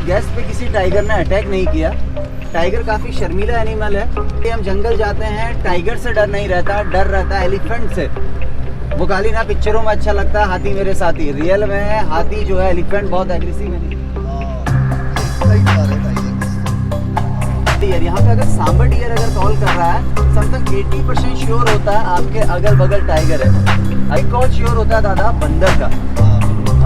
Guest पे किसी tiger ने अटैक नहीं किया। टाइगर काफ़ी शर्मीला एनिमल है। हम जंगल जाते हैं, टाइगर से डर नहीं रहता, डर रहता है एलिफेंट से। वो खाली ना पिक्चरों में अच्छा लगता है हाथी मेरे साथी, रियल में है हाथी जो है एलिफेंट बहुत एग्रेसिव है। यहाँ पे अगर सांबर डियर अगर कॉल कर रहा है, समथिंग 80% श्योर होता है आपके अगल बगल टाइगर है। एक कॉल श्योर होता है दादा बंदर का।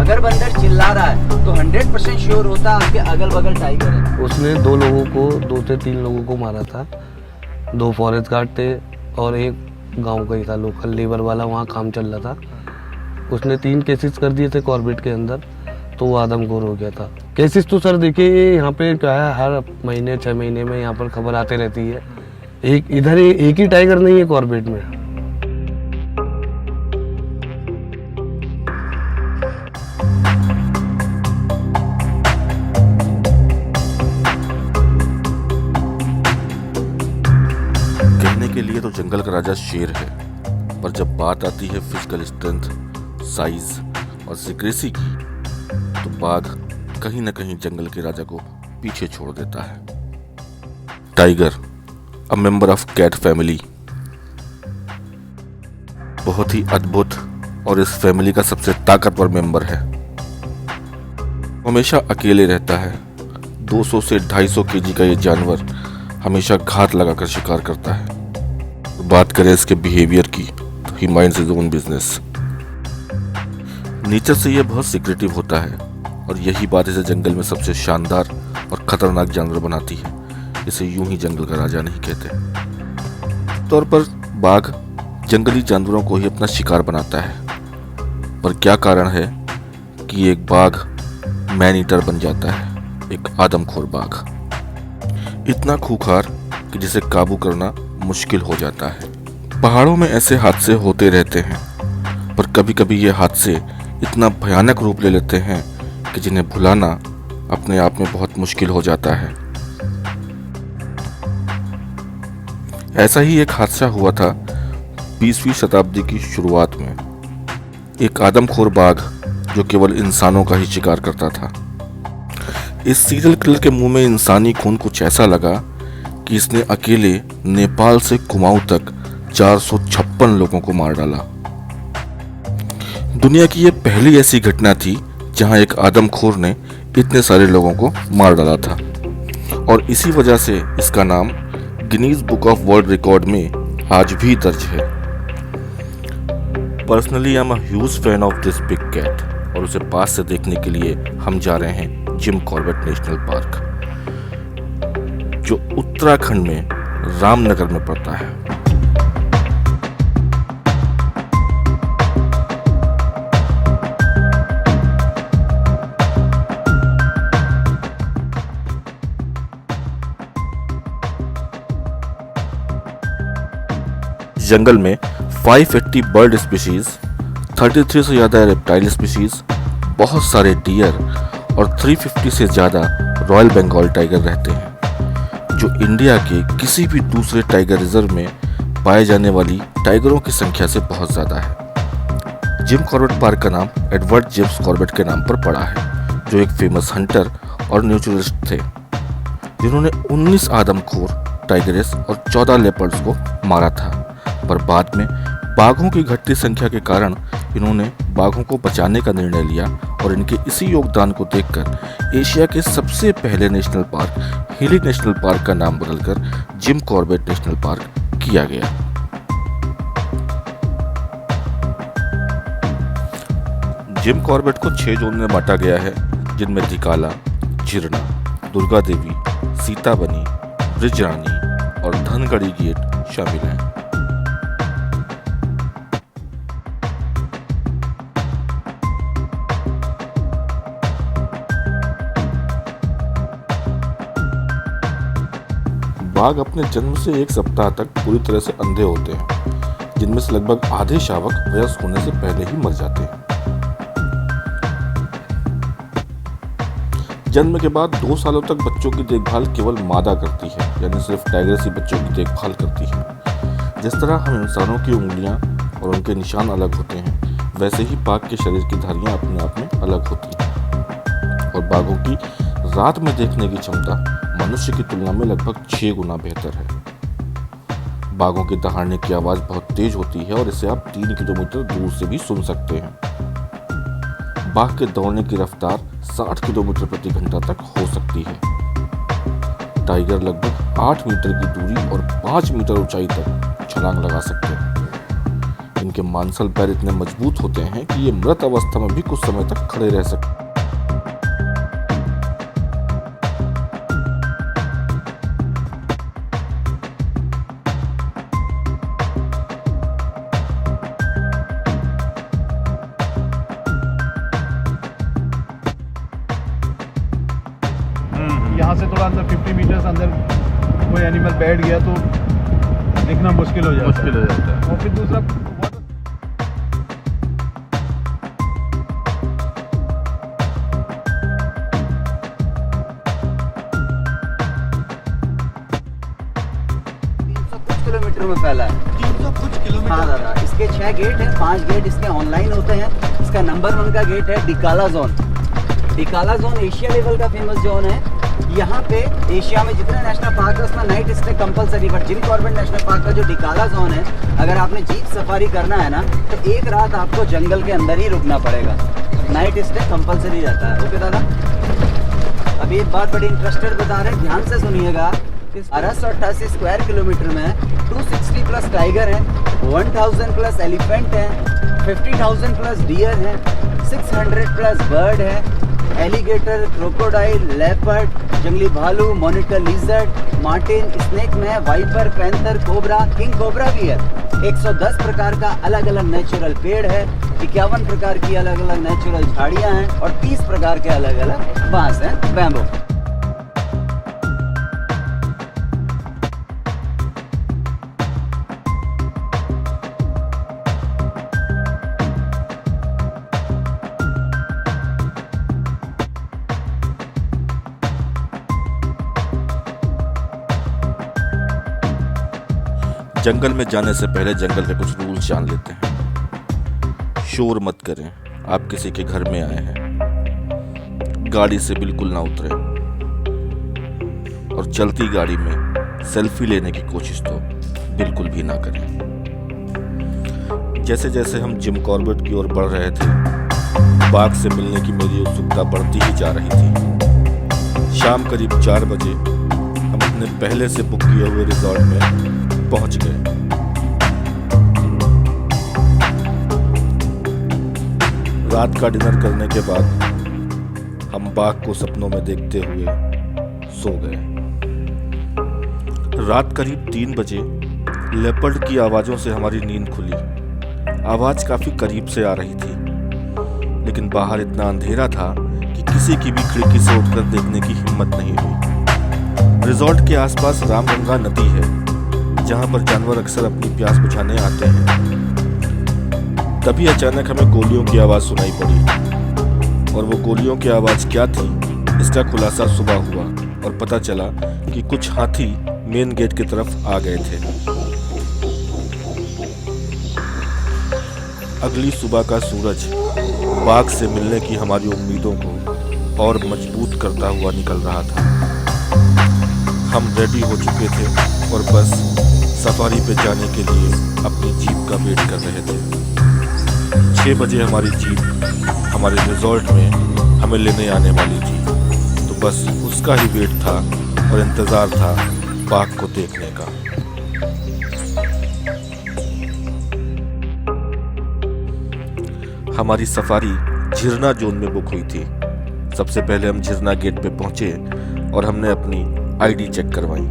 अगर बंदर चिल्ला रहा है तो 100% श्योर होता है आपके अगल बगल टाइगर है। उसने 2 लोगों को 2 से 3 लोगों को मारा था। 2 फॉरेस्ट गार्ड थे और एक गांव का ही था, लोकल लेबर वाला, वहाँ काम चल रहा था। उसने 3 केसेस कर दिए थे कॉर्बेट के अंदर, तो वो आदमखोर हो गया था। केसेस तो सर देखिए यहाँ पे क्या है, हर महीने 6 महीने में यहाँ पर खबर आते रहती है। एक ही टाइगर नहीं है कॉर्बेट में। कहने के लिए तो जंगल का राजा शेर है, पर जब बात आती है फिजिकल स्ट्रेंथ, साइज और सीक्रेसी की, तो बाघ कहीं न कहीं जंगल के राजा को पीछे छोड़ देता है। Tiger, a member of cat family, बहुत ही अद्भुत और इस फैमिली का सबसे ताकतवर मेंबर है। हमेशा अकेले रहता है। 200 से 250 केजी का ये जानवर हमेशा घात लगाकर शिकार करता है। बात करें इसके बिहेवियर की, तो ही minds his own business. Nature से यह बहुत सीक्रेटिव होता है और यही बात इसे जंगल में सबसे शानदार और खतरनाक जानवर बनाती है। इसे यूं ही जंगल का राजा नहीं कहते। तौर पर बाघ जंगली जानवरों को ही अपना शिकार बनाता है, पर क्या कारण है कि एक बाघ मैन ईटर बन जाता है, एक आदमखोर बाघ, इतना खूंखार कि जिसे काबू करना मुश्किल हो जाता है। पहाड़ों में ऐसे हादसे होते रहते हैं, पर कभी कभी ये हादसे इतना भयानक रूप ले लेते हैं कि जिन्हें भुलाना अपने आप में बहुत मुश्किल हो जाता है। ऐसा ही एक हादसा हुआ था 20वीं शताब्दी की शुरुआत में। एक आदमखोर बाघ जो केवल इंसानों का ही शिकार करता था। इस सीरियल किलर के मुंह में इंसानी खून कुछ ऐसा लगा कि इसने अकेले नेपाल से कुमाऊं तक 456 लोगों को मार डाला। दुनिया की यह पहली ऐसी घटना थी जहां एक आदमखोर ने इतने सारे लोगों को मार डाला था, और इसी वजह से इसका नाम Guinness book of world record में आज भी दर्ज है। Personally I am a huge fan of this big cat, और उसे पास से देखने के लिए हम जा रहे हैं जिम कॉर्बेट नेशनल पार्क, जो उत्तराखंड में रामनगर में पड़ता है। जंगल में 580 बर्ड स्पीशीज, 33 से ज़्यादा रेप्टाइल स्पीशीज, बहुत सारे डियर और 350 से ज़्यादा रॉयल बंगाल टाइगर रहते हैं, जो इंडिया के किसी भी दूसरे टाइगर रिजर्व में पाए जाने वाली टाइगरों की संख्या से बहुत ज़्यादा है। जिम कॉर्बेट पार्क का नाम एडवर्ड जेम्स कॉर्बेट के नाम पर पड़ा है, जो एक फेमस हंटर और नेचुरलिस्ट थे, जिन्होंने 19 आदमखोर टाइगर्स और 14 लेपर्ड्स को मारा था। पर बाद में बाघों की घटती संख्या के कारण इन्होंने बाघों को बचाने का निर्णय लिया, और इनके इसी योगदान को देखकर एशिया के सबसे पहले नेशनल पार्क हिली नेशनल पार्क का नाम बदलकर जिम कॉर्बेट नेशनल पार्क किया गया। जिम कॉर्बेट को 6 जोन में बांटा गया है, जिनमें दिकाला, झिरना, दुर्गा देवी, सीताबनी, ब्रिजरानी और धनगढ़ी गेट शामिल हैं। बाघ अपने जन्म से 1 सप्ताह तक पूरी तरह से अंधे होते हैं, जिनमें से लगभग आधे शावक वयस्क होने से पहले ही मर जाते हैं। जन्म के बाद 2 सालों तक बच्चों की देखभाल केवल मादा करती है, यानी सिर्फ टाइगर ही बच्चों की देखभाल करती है। जिस तरह हम इंसानों की उंगलियां और उनके निशान अलग होते हैं, वैसे ही बाघ के शरीर की धारियां अपने आप में अलग होती हैं, और बाघों की रात में देखने की क्षमता मनुष्य की तुलना में लगभग 6 गुना बेहतर है। बाघों के दहाड़ने की आवाज़ बहुत तेज होती है और इसे आप 3 किलोमीटर दूर से भी सुन सकते हैं। बाघ के दौड़ने की रफ्तार 60 किलोमीटर प्रति घंटा तक हो सकती है। टाइगर लगभग 8 मीटर की दूरी और 5 मीटर ऊंचाई तक छलांग लगा सकते हैं। इनके मांसल पैर इतने मजबूत होते हैं कि ये मृत अवस्था में भी कुछ समय तक खड़े रह सकते हैं। यहाँ से थोड़ा अंदर 50 मीटर्स अंदर कोई एनिमल बैठ गया तो दिखना मुश्किल हो जाता है। और फिर दूसरा कुछ किलोमीटर में फैला है। 300 कुछ किलोमीटर। हाँ दादा, इसके 6 गेट हैं, 5 गेट इसके ऑनलाइन होते हैं। इसका नंबर 1 का गेट है डिकाला जोन। डिकाला जोन एशिया लेवल का फेमस जोन है। यहाँ पे एशिया में जितने नेशनल पार्क है उसमें night stay compulsory, but Jim Corbett national park का जो डिकाला जोन है, अगर आपने जीप सफारी करना है ना तो एक रात आपको जंगल के अंदर ही रुकना पड़ेगा। नाइट स्टे कंपलसरी रहता है। ओके दादा, अभी एक बात बड़ी इंटरेस्टेड बता रहे हैं, ध्यान से सुनिएगा। 1288 स्क्वायर किलोमीटर में 260 प्लस टाइगर है, 1000 प्लस एलिफेंट है, 50,000 प्लस डियर है, 600 प्लस बर्ड है, एलिगेटर, क्रोकोडाइल, लेपर्ड, जंगली भालू, मॉनिटर लिजर्ड, मार्टिन, स्नेक में viper, panther, cobra, king cobra भी है। 110 प्रकार का अलग अलग नेचुरल पेड़ है, 51 प्रकार की अलग अलग नेचुरल झाड़ियां हैं और 30 प्रकार के अलग अलग बांस हैं, बैम्बू। जंगल में जाने से पहले जंगल के कुछ रूल्स जान लेते हैं। शोर मत करें, आप किसी के घर में आए हैं। गाड़ी से बिल्कुल ना उतरें और चलती गाड़ी में सेल्फी लेने की कोशिश तो बिल्कुल भी ना करें। जैसे जैसे हम जिम कॉर्बेट की ओर बढ़ रहे थे, बाघ से मिलने की मेरी उत्सुकता बढ़ती ही जा रही थी। शाम करीब 4 बजे हम अपने पहले से बुक किए हुए रिजॉर्ट में पहुंच गए। रात का डिनर करने के बाद हम बाघ को सपनों में देखते हुए सो गए। रात करीब 3 बजे लेपर्ड की आवाजों से हमारी नींद खुली। आवाज काफी करीब से आ रही थी, लेकिन बाहर इतना अंधेरा था कि किसी की भी खिड़की से उठकर देखने की हिम्मत नहीं हुई। रिजॉर्ट के आसपास रामगंगा नदी है, जहां पर जानवर अक्सर अपनी प्यास बुझाने आते हैं। तभी अचानक हमें गोलियों की आवाज़ सुनाई पड़ी, और वो गोलियों की आवाज़ क्या थी इसका खुलासा सुबह हुआ और पता चला कि कुछ हाथी मेन गेट की तरफ आ गए थे। अगली सुबह का सूरज बाघ से मिलने की हमारी उम्मीदों को और मजबूत करता हुआ निकल रहा था। हम रेडी हो चुके थे और बस सफारी पे जाने के लिए अपनी जीप का वेट कर रहे थे। 6 बजे हमारी जीप हमारे रिजॉर्ट में हमें लेने आने वाली थी, तो बस उसका ही वेट था और इंतज़ार था बाघ को देखने का। हमारी सफारी झिरना जोन में बुक हुई थी। सबसे पहले हम झिरना गेट पे पहुंचे और हमने अपनी आईडी चेक करवाई।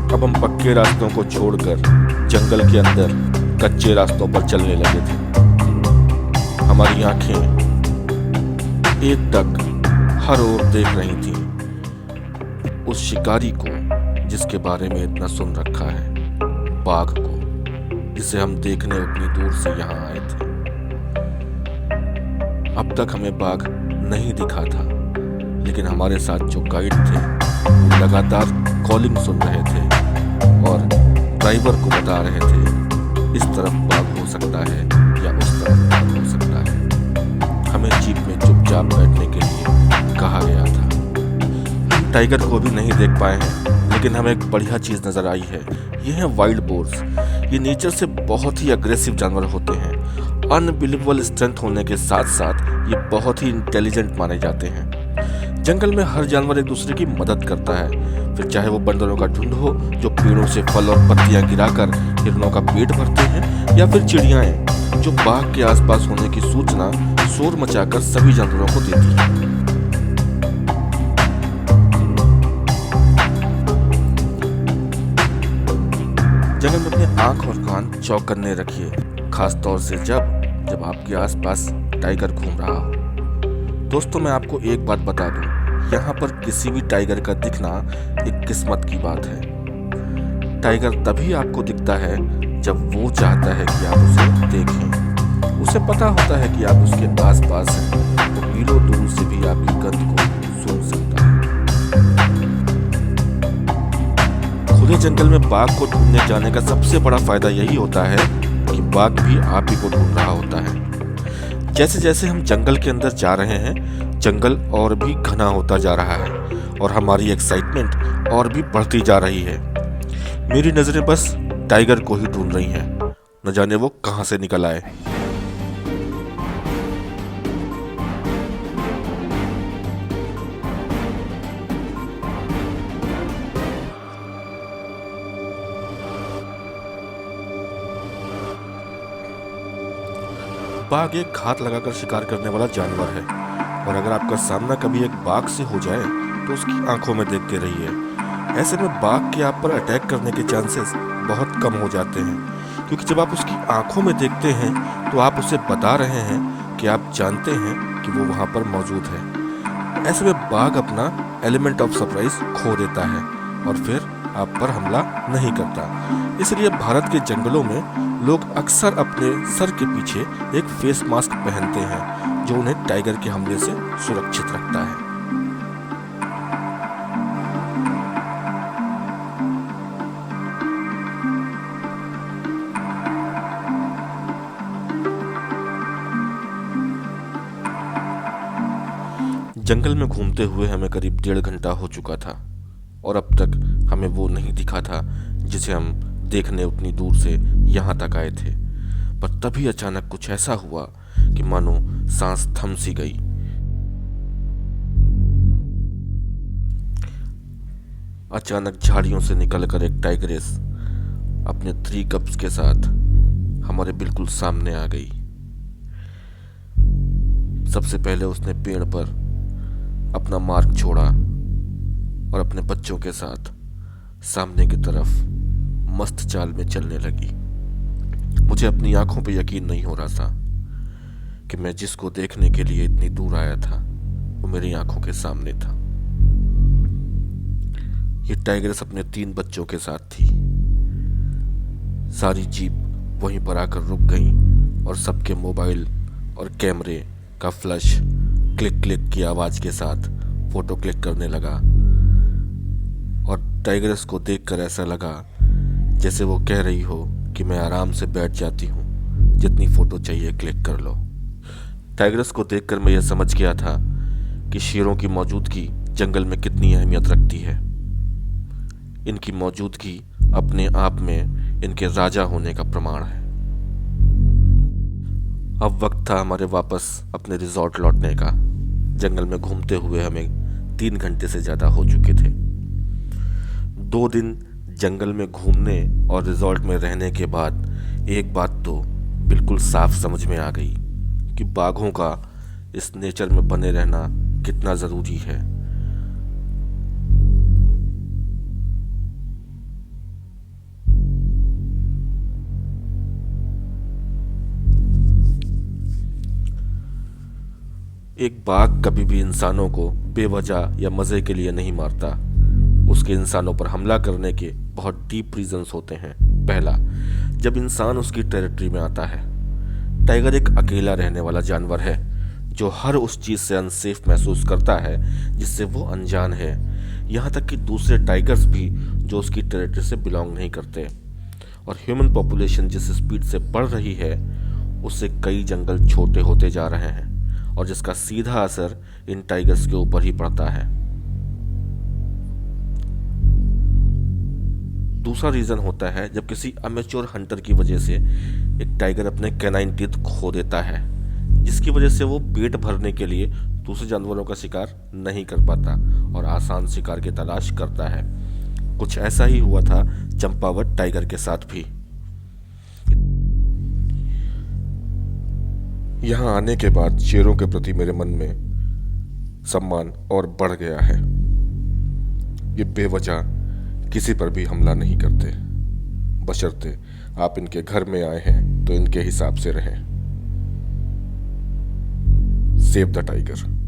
अब हम पक्के रास्तों को छोड़कर जंगल के अंदर कच्चे रास्तों पर चलने लगे थे। हमारी आंखें एकटक हर ओर देख रही थी उस शिकारी को जिसके बारे में इतना सुन रखा है, बाघ को, जिसे हम देखने उतनी दूर से यहाँ आए थे। अब तक हमें बाघ नहीं दिखा था, लेकिन हमारे साथ जो गाइड थे वो लगातार कॉलिंग सुन रहे थे और ड्राइवर को बता रहे थे इस तरफ बाघ हो सकता है या टाइगर को अभी नहीं देख पाए हैं, लेकिन हमें एक बढ़िया चीज़ नज़र आई है। ये हैं वाइल्ड बोर्स। ये नेचर से बहुत ही अग्रेसिव जानवर होते हैं। अनबिलीवेबल स्ट्रेंथ होने के साथ साथ ये बहुत ही इंटेलिजेंट माने जाते हैं। जंगल में हर जानवर एक दूसरे की मदद करता है, फिर चाहे वो बंदरों का झुंड हो जो पेड़ों से फल और पत्तियां गिराकर हिरणों का पेट भरते हैं, या फिर चिड़ियाएं जो बाघ के आसपास होने की सूचना शोर मचाकर सभी जानवरों को देती है। जंगल में अपने आंख और कान चौकन्ने रखिए, खास तौर से जब आपके आसपास टाइगर घूम रहा हो। दोस्तों, मैं आपको एक बात बता दूं, यहाँ पर किसी भी टाइगर का दिखना एक किस्मत की बात है। टाइगर तभी आपको दिखता है जब वो चाहता है कि आप उसे देखें। उसे पता होता है कि आप उसके आसपास हैं, तो मीलों दूर से भी आपकी गंध को सुन सकता है। खुले जंगल में बाघ को ढूंढने जाने का सबसे बड़ा फायदा यही होता है कि बाघ भी आप ही को ढूंढ रहा होता है। जैसे जैसे हम जंगल के अंदर जा रहे हैं, जंगल और भी घना होता जा रहा है और हमारी एक्साइटमेंट और भी बढ़ती जा रही है। मेरी नजरें बस टाइगर को ही ढूंढ रही हैं, न जाने वो कहां से निकल आए। बाघ एक घात लगाकर शिकार करने वाला जानवर है, और अगर आपका सामना कभी एक बाघ से हो जाए तो उसकी आंखों में देखते रहिए। ऐसे में बाघ के आप पर अटैक करने के चांसेस बहुत कम हो जाते हैं, क्योंकि जब आप उसकी आंखों में देखते हैं तो आप उसे बता रहे हैं कि आप जानते हैं कि वो वहाँ पर मौजूद है। ऐसे में बाघ अपना एलिमेंट ऑफ सरप्राइज खो देता है और फिर आप पर हमला नहीं करता। इसलिए भारत के जंगलों में लोग अक्सर अपने सर के पीछे एक फेस मास्क पहनते हैं, जो उन्हें टाइगर के हमले से सुरक्षित रखता है। जंगल में घूमते हुए हमें करीब 1.5 घंटा हो चुका था और अब तक हमें वो नहीं दिखा था जिसे हम देखने उतनी दूर से यहाँ तक आए थे। पर तभी अचानक कुछ ऐसा हुआ कि मानो सांस थम सी गई। अचानक झाड़ियों से निकलकर एक टाइग्रेस अपने 3 कप्स के साथ हमारे बिल्कुल सामने आ गई। सबसे पहले उसने पेड़ पर अपना मार्क छोड़ा और अपने बच्चों के साथ सामने की तरफ मस्त चाल में चलने लगी। मुझे अपनी आंखों पे यकीन नहीं हो रहा था कि मैं जिसको देखने के लिए इतनी दूर आया था वो मेरी आंखों के सामने था। ये टाइग्रेस अपने 3 बच्चों के साथ थी। सारी जीप वहीं पर आकर रुक गई और सबके मोबाइल और कैमरे का फ्लैश क्लिक क्लिक की आवाज के साथ फोटो क्लिक करने लगा। और टाइग्रेस को देखकर ऐसा लगा जैसे वो कह रही हो कि मैं आराम से बैठ जाती हूँ, जितनी फोटो चाहिए क्लिक कर लो। टाइग्रेस को देखकर मैं यह समझ गया था कि शेरों की मौजूदगी जंगल में कितनी अहमियत रखती है। इनकी मौजूदगी अपने आप में इनके राजा होने का प्रमाण है। अब वक्त था हमारे वापस अपने रिजॉर्ट लौटने का। जंगल में घूमते हुए हमें 3 घंटे से ज़्यादा हो चुके थे। 2 दिन जंगल में घूमने और रिजॉर्ट में रहने के बाद एक बात तो बिल्कुल साफ समझ में आ गई कि बाघों का इस नेचर में बने रहना कितना ज़रूरी है। एक बाघ कभी भी इंसानों को बेवजह या मज़े के लिए नहीं मारता। उसके इंसानों पर हमला करने के बहुत डीप रीजंस होते हैं। पहला, जब इंसान उसकी टेरिटरी में आता है। टाइगर एक अकेला रहने वाला जानवर है जो हर उस चीज़ से अनसेफ महसूस करता है जिससे वो अनजान है। यहाँ तक कि दूसरे टाइगर्स भी जो उसकी टेरिटरी से बिलोंग नहीं करते। और ह्यूमन पॉपुलेशन जिस स्पीड से बढ़ रही है उससे कई जंगल छोटे होते जा रहे हैं और जिसका सीधा असर इन टाइगर्स के ऊपर ही पड़ता है। दूसरा रीज़न होता है जब किसी अमेच्योर हंटर की वजह से एक टाइगर अपने कैनाइन टीथ खो देता है, जिसकी वजह से वो पेट भरने के लिए दूसरे जानवरों का शिकार नहीं कर पाता और आसान शिकार की तलाश करता है। कुछ ऐसा ही हुआ था चंपावत टाइगर के साथ भी। यहाँ आने के बाद शेरों के प्रति मेरे मन में सम्मान और बढ़ गया है। ये बेवजह किसी पर भी हमला नहीं करते, बशर्ते आप इनके घर में आए हैं तो इनके हिसाब से रहें। Save the tiger.